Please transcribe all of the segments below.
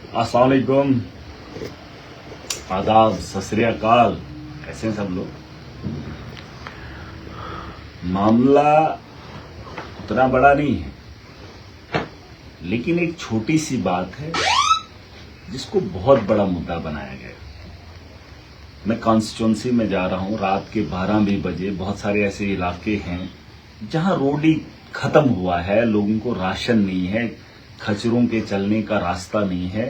अस्सलाम वालेकुम, आदाब, सत श्री अकाल। कैसे हैं सब लोग? मामला उतना बड़ा नहीं है, लेकिन एक छोटी सी बात है जिसको बहुत बड़ा मुद्दा बनाया गया। मैं कॉन्स्टिट्यूंसी में जा रहा हूं, रात के 12 भी बजे। बहुत सारे ऐसे इलाके हैं जहां रोड ही खत्म हुआ है, लोगों को राशन नहीं है, खच्चरों के चलने का रास्ता नहीं है,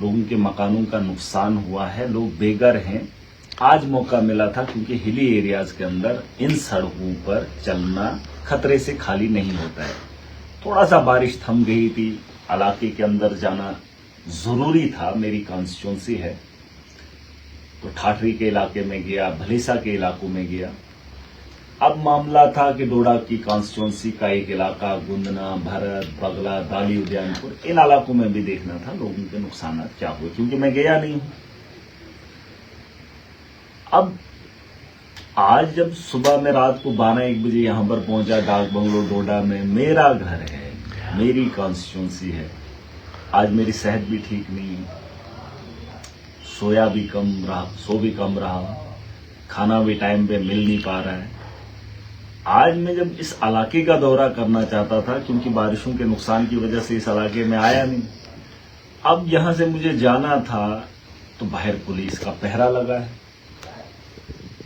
लोगों के मकानों का नुकसान हुआ है, लोग बेघर हैं। आज मौका मिला था क्योंकि हिली एरियाज के अंदर इन सड़कों पर चलना खतरे से खाली नहीं होता है। थोड़ा सा बारिश थम गई थी, इलाके के अंदर जाना जरूरी था। मेरी कॉन्स्टिट्यूंसी है तो ठाठरी के इलाके में गया, भलीसा के इलाकों में गया। अब मामला था कि डोडा की कॉन्स्टिट्यूंसी का एक इलाका गुंदना, भरत, बगला, दाली, उदयनपुर, इन इलाकों में भी देखना था लोगों के नुकसान क्या हुए, क्योंकि मैं गया नहीं हूं। अब आज जब सुबह में रात को 12-1 बजे यहां पर पहुंचा, डाक बंगलो डोडा में, मेरा घर है, मेरी कॉन्स्टिट्यूंसी है। आज मेरी सेहत भी ठीक नहीं है, सोया भी कम रहा, सो भी कम रहा, खाना भी टाइम पे मिल नहीं पा रहा है। आज मैं जब इस इलाके का दौरा करना चाहता था, क्योंकि बारिशों के नुकसान की वजह से इस इलाके में आया नहीं। अब यहां से मुझे जाना था तो बाहर पुलिस का पहरा लगा है।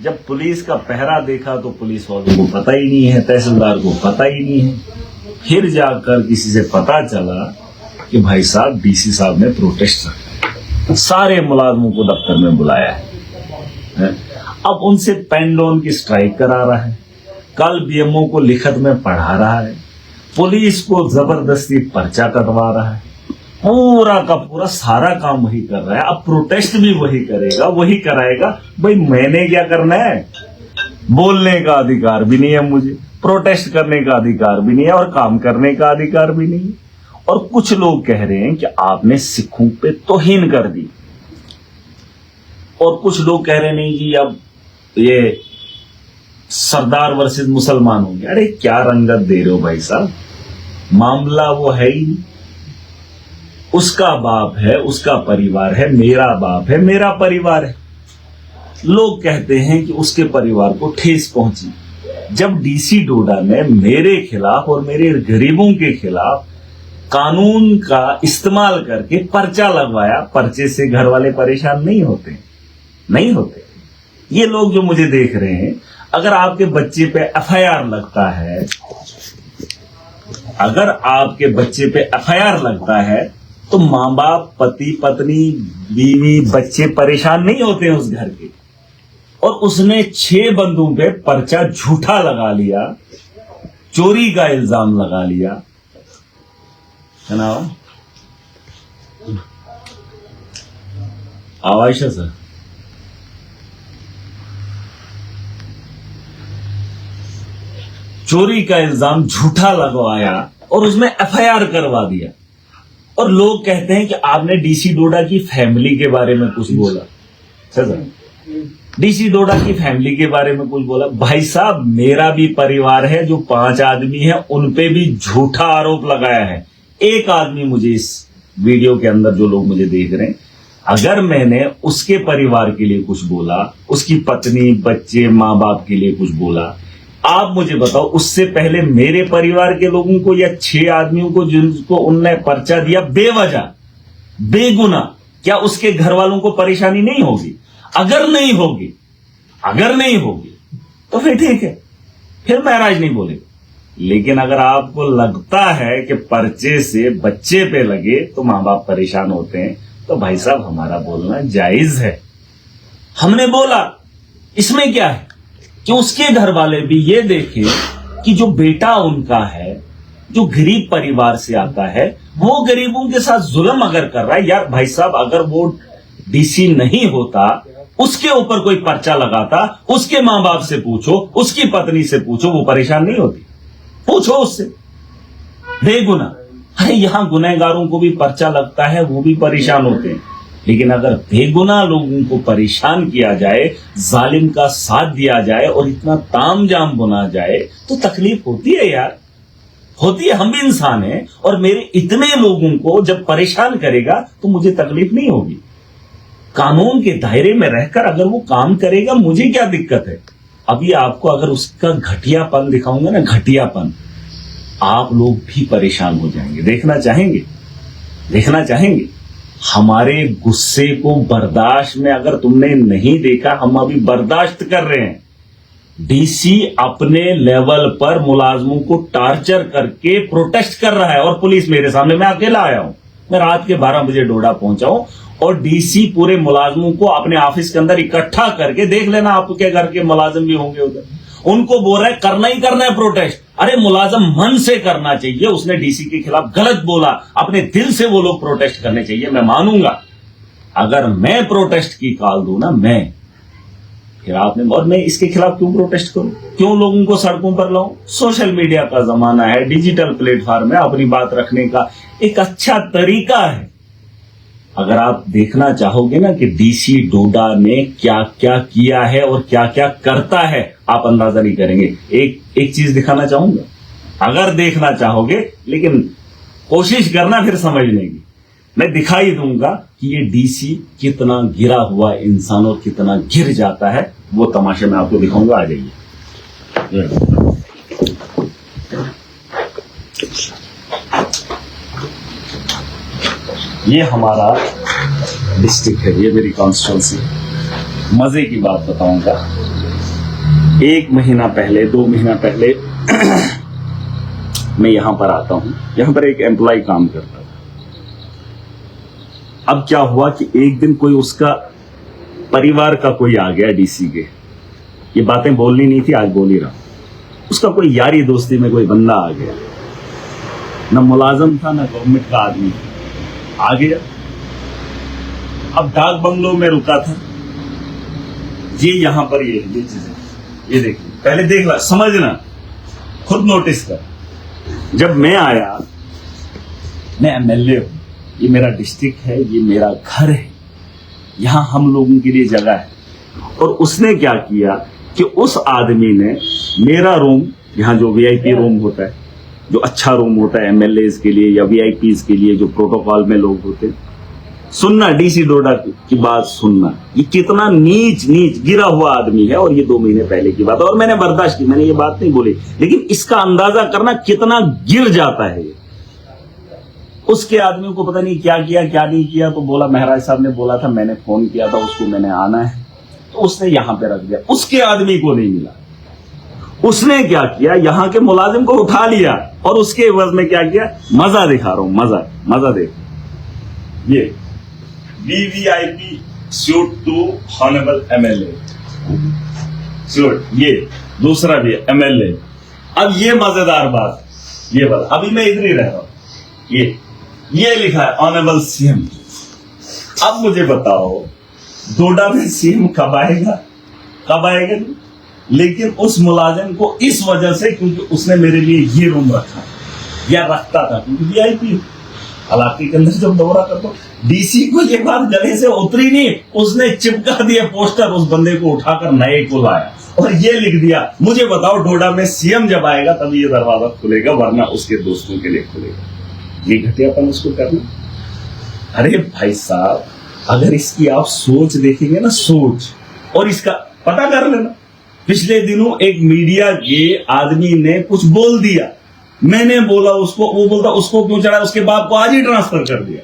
जब पुलिस का पहरा देखा तो पुलिस वालों को पता ही नहीं है, तहसीलदार को पता ही नहीं है। फिर जाकर किसी से पता चला कि भाई साहब डीसी साहब ने प्रोटेस्ट रखा है, सारे मुलाजमों को दफ्तर में बुलाया है। अब उनसे पेन डाउन की स्ट्राइक करा रहा है, कल बीएमओ को लिखत में पढ़ा रहा है, पुलिस को जबरदस्ती पर्चा कटवा रहा है, पूरा का पूरा सारा काम वही कर रहा है। अब प्रोटेस्ट भी वही करेगा, वही कराएगा। भाई मैंने क्या करना है? बोलने का अधिकार भी नहीं है मुझे, प्रोटेस्ट करने का अधिकार भी नहीं है, और काम करने का अधिकार भी नहीं है। और कुछ लोग कह रहे हैं कि आपने सिखों पे तौहीन कर दी, और कुछ लोग कह रहे नहीं जी अब ये सरदार वर्सेस मुसलमान हो गया। अरे क्या रंगत दे रहे हो भाई साहब? मामला वो है ही नहीं। उसका बाप है, उसका परिवार है, मेरा बाप है, मेरा परिवार है। लोग कहते हैं कि उसके परिवार को ठेस पहुंची। जब डीसी डोडा ने मेरे खिलाफ और मेरे गरीबों के खिलाफ कानून का इस्तेमाल करके पर्चा लगवाया, पर्चे से घर वाले परेशान नहीं होते, नहीं होते। ये लोग जो मुझे देख रहे हैं, अगर आपके बच्चे पे एफआईआर लगता है, अगर आपके बच्चे पे एफआईआर लगता है तो मां बाप, पति पत्नी, बीवी, बच्चे परेशान नहीं होते हैं उस घर के। और उसने 6 बंदों पे पर्चा झूठा लगा लिया, चोरी का इल्जाम लगा लिया है ना? आवाइशा सर, चोरी का इल्जाम झूठा लगवाया और उसमें एफआईआर करवा दिया। और लोग कहते हैं कि आपने डीसी डोडा की फैमिली के बारे में कुछ बोला। सर, डीसी डोडा की फैमिली के बारे में कुछ बोला? भाई साहब मेरा भी परिवार है, जो 5 आदमी है उन पे भी झूठा आरोप लगाया है। एक आदमी मुझे इस वीडियो के अंदर, जो लोग मुझे देख रहे हैं, अगर मैंने उसके परिवार के लिए कुछ बोला, उसकी पत्नी, बच्चे, माँ बाप के लिए कुछ बोला, आप मुझे बताओ, उससे पहले मेरे परिवार के लोगों को या 6 आदमियों को जिनको उनने पर्चा दिया बेवजह, बेगुना, क्या उसके घर वालों को परेशानी नहीं होगी? अगर नहीं होगी, अगर नहीं होगी तो फिर ठीक है, फिर महराज नहीं बोलेगा। लेकिन अगर आपको लगता है कि पर्चे से बच्चे पे लगे तो मां बाप परेशान होते हैं, तो भाई साहब हमारा बोलना जायज है। हमने बोला, इसमें क्या है कि उसके घर वाले भी ये देखें कि जो बेटा उनका है, जो गरीब परिवार से आता है, वो गरीबों के साथ जुल्म अगर कर रहा है, यार भाई साहब अगर वो डीसी नहीं होता, उसके ऊपर कोई पर्चा लगाता, उसके मां बाप से पूछो, उसकी पत्नी से पूछो, वो परेशान नहीं होती? पूछो उससे, बेगुना। अरे यहां गुनहगारों को भी पर्चा लगता है, वो भी परेशान होते हैं। लेकिन अगर बेगुनाह लोगों को परेशान किया जाए, जालिम का साथ दिया जाए और इतना तामझाम बुना जाए तो तकलीफ होती है यार। होती है, हम भी इंसान हैं, और मेरे इतने लोगों को जब परेशान करेगा तो मुझे तकलीफ नहीं होगी। कानून के दायरे में रहकर अगर वो काम करेगा, मुझे क्या दिक्कत है। अभी आपको अगर उसका घटियापन दिखाऊंगा ना, घटियापन, आप लोग भी परेशान हो जाएंगे। देखना चाहेंगे? देखना चाहेंगे? हमारे गुस्से को बर्दाश्त में अगर तुमने नहीं देखा, हम अभी बर्दाश्त कर रहे हैं। डीसी अपने लेवल पर मुलाजमों को टार्चर करके प्रोटेस्ट कर रहा है, और पुलिस मेरे सामने, मैं अकेला आया हूं, मैं रात के 12 बजे डोडा पहुंचा हूं, और डीसी पूरे मुलाजमों को अपने ऑफिस के अंदर इकट्ठा करके, देख लेना आपके घर के मुलाजिम भी होंगे उधर, उनको बोल रहा है करना ही करना है प्रोटेस्ट। अरे मुलाजम मन से करना चाहिए, उसने डीसी के खिलाफ गलत बोला, अपने दिल से वो लोग प्रोटेस्ट करने चाहिए, मैं मानूंगा। अगर मैं प्रोटेस्ट की कॉल दूं ना, मैं, फिर आपने, और मैं इसके खिलाफ क्यों प्रोटेस्ट करूं, क्यों लोगों को सड़कों पर लाऊं? सोशल मीडिया का जमाना है, डिजिटल प्लेटफॉर्म है, अपनी बात रखने का एक अच्छा तरीका है। अगर आप देखना चाहोगे ना कि डीसी डोडा ने क्या क्या किया है और क्या क्या करता है, आप अंदाजा नहीं करेंगे। एक चीज दिखाना चाहूंगा, अगर देखना चाहोगे, लेकिन कोशिश करना फिर समझने की। मैं दिखाई दूंगा कि ये डीसी कितना गिरा हुआ इंसान और कितना गिर जाता है, वो तमाशे मैं आपको दिखाऊंगा। आ जाइए। ये हमारा डिस्ट्रिक्ट है, ये मेरी कॉन्स्टिट्यूंसी। मजे की बात बताऊंगा, 1 महीना पहले, 2 महीना पहले मैं यहां पर आता हूं। यहां पर एक एम्प्लॉय काम करता था। अब क्या हुआ कि एक दिन कोई उसका परिवार का कोई आ गया डीसी के, ये बातें बोलनी नहीं थी, आज बोल ही रहा हूं। उसका कोई यारी दोस्ती में कोई बंदा आ गया, ना मुलाजम था ना गवर्नमेंट का आदमी था, आ गया। अब डाक बंगलों में रुका था। ये यहां पर ये चीजें, ये देखिए, पहले देख ला, समझना, खुद नोटिस कर। जब मैं आया, मैं एमएलए हूं, ये मेरा डिस्ट्रिक्ट है, ये मेरा घर है, यहां हम लोगों के लिए जगह है। और उसने क्या किया कि उस आदमी ने मेरा रूम, यहां जो वीआईपी रूम होता है, जो अच्छा रूम होता है एमएलए के लिए या वीआईपीज के लिए, जो प्रोटोकॉल में लोग होते, सुनना डीसी डोडा की बात सुनना, ये कितना नीच गिरा हुआ आदमी है। और ये 2 महीने पहले की बात है, और मैंने बर्दाश्त की, मैंने ये बात नहीं बोली, लेकिन इसका अंदाजा करना कितना गिर जाता है। उसके आदमी को पता नहीं क्या किया क्या नहीं किया, तो बोला महाराज साहब ने बोला था, मैंने फोन किया था उसको, मैंने आना है, तो उसने यहां पे रख दिया। उसके आदमी को नहीं मिला। उसने क्या किया, यहां के मुलाजिम को उठा लिया, और उसके एवज में क्या किया, मजा दिखा रहा हूं, मजा देख। ये VVIP suite to honourable MLA suite, ये दूसरा भी एमएलए। अब ये मजेदार बात, ये बात, अभी मैं इधर ही रह रहा हूं, ये लिखा है ऑनरेबल सीएम। अब मुझे बताओ, डोडा में सीएम कब आएगा? लेकिन उस मुलाजिम को इस वजह से, क्योंकि उसने मेरे लिए ये रूम रखा या रखता था, क्योंकि वीआईपी इलाके के अंदर जब दौरा करता, डीसी को ये बात गले से उतरी नहीं, उसने चिपका दिया पोस्टर, उस बंदे को उठाकर नए को लाया और ये लिख दिया, मुझे बताओ डोडा में सीएम जब आएगा तभी ये दरवाजा खुलेगा, वरना उसके दोस्तों के लिए खुलेगा। ये घटियापन उसको करना। अरे भाई साहब, अगर इसकी आप सोच देखेंगे ना, सोच, और इसका पता कर लेना। पिछले दिनों एक मीडिया के आदमी ने कुछ बोल दिया, मैंने बोला उसको, वो बोलता उसको क्यों चढ़ा, उसके बाप को आज ही ट्रांसफर कर दिया,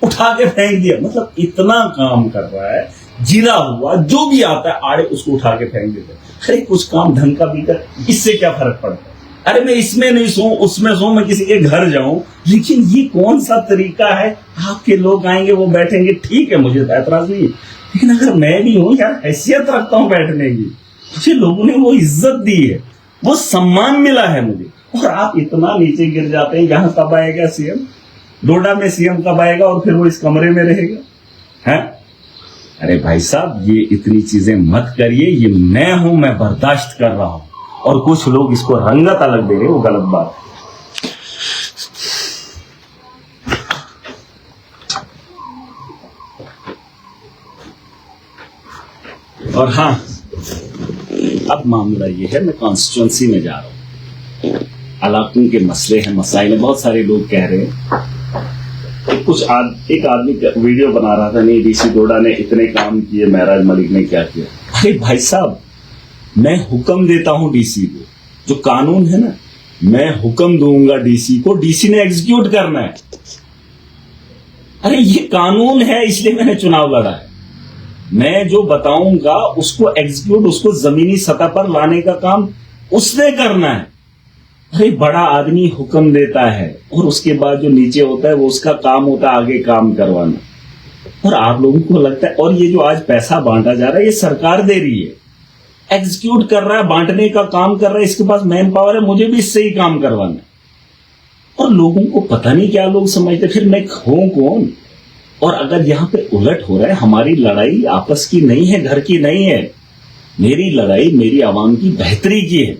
उठा के फेंक दिया। मतलब इतना काम कर रहा है, जिला हुआ जो भी आता है आड़े उसको उठा के फेंक देते। अरे कुछ काम ढंग का भी कर, इससे क्या फर्क पड़ता है। अरे मैं इसमें नहीं सो, उसमें सो, मैं किसी के घर जाऊं, लेकिन ये कौन सा तरीका है। आपके लोग आएंगे, वो बैठेंगे, ठीक है, मुझे ऐतराज नहीं, लेकिन अगर मैं भी हूं यार, हैसियत रखता हूं बैठने की, मुझे लोगों ने वो इज्जत दी है, वो सम्मान मिला है मुझे, और आप इतना नीचे गिर जाते हैं। यहाँ कब आएगा सीएम, डोडा में सीएम कब आएगा, और फिर वो इस कमरे में रहेगा है। अरे भाई साहब, ये इतनी चीजें मत करिए, ये मैं हूं, मैं बर्दाश्त कर रहा हूं, और कुछ लोग इसको रंगत अलग दे रहे, वो गलत बात है। और हाँ, अब मामला ये है, मैं कॉन्स्टिट्यूंसी में जा रहा हूं। इलाकों के मसले हैं, मसाइल हैं, बहुत सारे लोग कह रहे हैं। एक आदमी वीडियो बना रहा था, नहीं डीसी डोडा ने इतने काम किए, महराज मलिक ने क्या किया। अरे भाई साहब, मैं हुक्म देता हूं डीसी को, जो कानून है ना, मैं हुक्म दूंगा डीसी को, डीसी ने एग्जीक्यूट करना है। अरे ये कानून है, इसलिए मैंने चुनाव लड़ा है। मैं जो बताऊंगा उसको एग्जीक्यूट, उसको जमीनी सतह पर लाने का काम उसने करना है। अरे बड़ा आदमी हुक्म देता है और उसके बाद जो नीचे होता है वो उसका काम होता है आगे काम करवाना। और आप लोगों को लगता है, और ये जो आज पैसा बांटा जा रहा है ये सरकार दे रही है, एग्जीक्यूट कर रहा है, बांटने का काम कर रहा है, इसके पास मैन पावर है, मुझे भी इससे ही काम करवाना है। और लोगों को पता नहीं क्या लोग समझते, फिर मैं हूं कौन। और अगर यहां पे उलट हो रहा है, हमारी लड़ाई आपस की नहीं है, घर की नहीं है, मेरी लड़ाई मेरी आवाम की बेहतरी की है।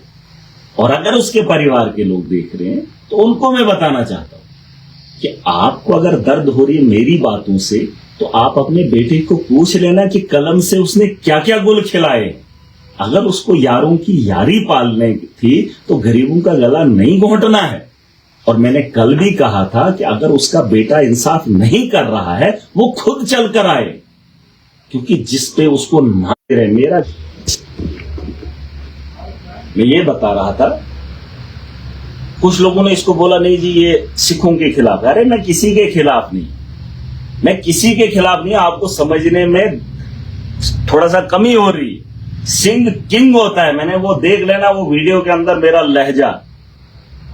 और अगर उसके परिवार के लोग देख रहे हैं तो उनको मैं बताना चाहता हूं कि आपको अगर दर्द हो रही है मेरी बातों से, तो आप अपने बेटे को पूछ लेना कि कलम से उसने क्या क्या गुल खिलाए। अगर उसको यारों की यारी पालने थी तो गरीबों का गला नहीं घोंटना है। और मैंने कल भी कहा था कि अगर उसका बेटा इंसाफ नहीं कर रहा है वो खुद चल कर आए, क्योंकि जिस पे उसको ना रहे। मैं ये बता रहा था, कुछ लोगों ने इसको बोला नहीं जी ये सिखों के खिलाफ है। अरे मैं किसी के खिलाफ नहीं, मैं किसी के खिलाफ नहीं। आपको समझने में थोड़ा सा कमी हो रही। सिंह किंग होता है, मैंने वो देख लेना, वो वीडियो के अंदर मेरा लहजा।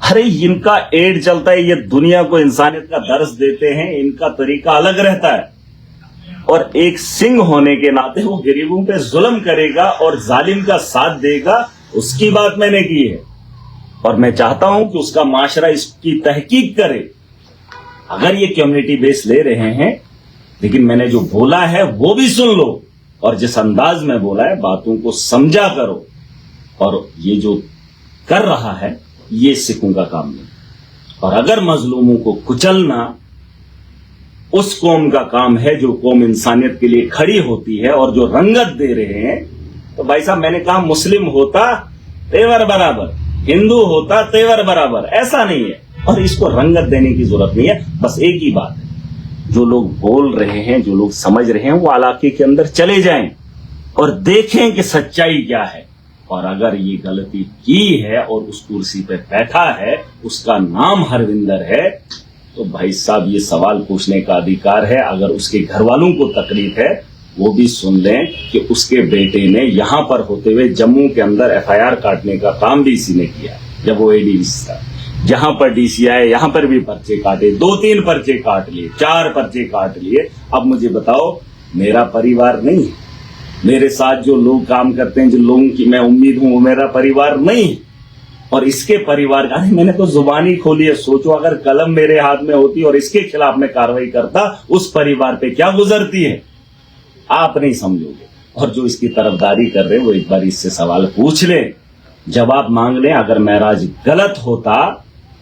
अरे इनका एड चलता है, ये दुनिया को इंसानियत का दर्स देते हैं, इनका तरीका अलग रहता है। और एक सिंह होने के नाते वो गरीबों पे जुल्म करेगा और जालिम का साथ देगा, उसकी बात मैंने की है। और मैं चाहता हूं कि उसका माशरा इसकी तहकीक करे। अगर ये कम्युनिटी बेस ले रहे हैं, लेकिन मैंने जो बोला है वो भी सुन लो, और जिस अंदाज में बोला है बातों को समझा करो। और ये जो कर रहा है ये सिखों का काम नहीं। और अगर मजलूमों को कुचलना उस कौम का काम है जो कौम इंसानियत के लिए खड़ी होती है और जो रंगत दे रहे हैं, तो भाई साहब मैंने कहा मुस्लिम होता तेवर बराबर, हिंदू होता तेवर बराबर, ऐसा नहीं है। और इसको रंगत देने की जरूरत नहीं है। बस एक ही बात है, जो लोग बोल रहे हैं, जो लोग समझ रहे हैं, वो इलाके के अंदर चले जाएं और देखें कि सच्चाई क्या है। और अगर ये गलती की है और उस कुर्सी पे बैठा है, उसका नाम हरविंदर है, तो भाई साहब ये सवाल पूछने का अधिकार है। अगर उसके घर वालों को तकलीफ है वो भी सुन लें कि उसके बेटे ने यहां पर होते हुए जम्मू के अंदर एफआईआर काटने का काम भी इसी ने किया। जब वो एडीसी था, जहां पर डीसी आए यहां पर भी पर्चे काटे, 2-3 पर्चे काट लिए, 4 पर्चे काट लिए। अब मुझे बताओ, मेरा परिवार नहीं है, मेरे साथ जो लोग काम करते हैं, जिन लोगों की मैं उम्मीद हूं, वो मेरा परिवार नहीं। और इसके परिवार का, मैंने तो जुबानी खोली है। सोचो अगर कलम मेरे हाथ में होती और इसके खिलाफ मैं कार्रवाई करता, उस परिवार पे क्या गुजरती है आप नहीं समझोगे। और जो इसकी तरफदारी कर रहे हैं वो एक बार इससे सवाल पूछ लें, जवाब मांग लें। अगर महराज गलत होता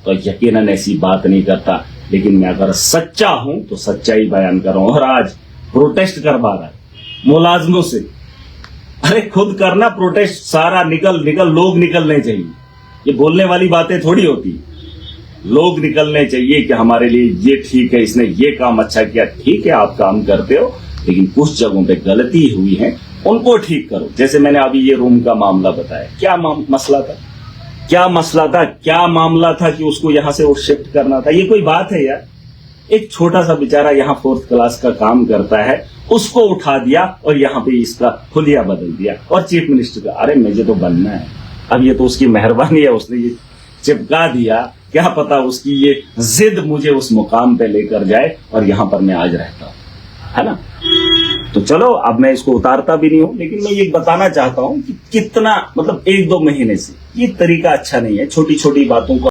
तो यकीनन ऐसी बात नहीं करता, लेकिन मैं अगर सच्चा हूं तो सच्चाई बयान कर रहा हूं। और आज प्रोटेस्ट करवा रहा है मुलाजमों से। अरे खुद करना प्रोटेस्ट, सारा निकल लोग निकलने चाहिए। ये बोलने वाली बातें थोड़ी होती, लोग निकलने चाहिए कि हमारे लिए ये ठीक है, इसने ये काम अच्छा किया। ठीक है आप काम करते हो, लेकिन कुछ जगहों पे गलती हुई है, उनको ठीक करो। जैसे मैंने अभी ये रूम का मामला बताया, क्या मसला था, क्या मसला था, क्या मामला था कि उसको यहां से वो शिफ्ट करना था। ये कोई बात है यार? एक छोटा सा बेचारा यहाँ 4th क्लास का काम करता है, उसको उठा दिया और यहाँ पे इसका हुलिया बदल दिया। और चीफ मिनिस्टर का, अरे मुझे तो बनना है। अब ये तो उसकी मेहरबानी है, उसने ये चिपका दिया, क्या पता उसकी ये जिद मुझे उस मुकाम पे लेकर जाए और यहाँ पर मैं आज रहता हूँ, है ना। तो चलो अब मैं इसको उतारता भी नहीं हूं, लेकिन मैं ये बताना चाहता हूं कि कितना, मतलब 1-2 महीने से ये तरीका अच्छा नहीं है। छोटी छोटी बातों को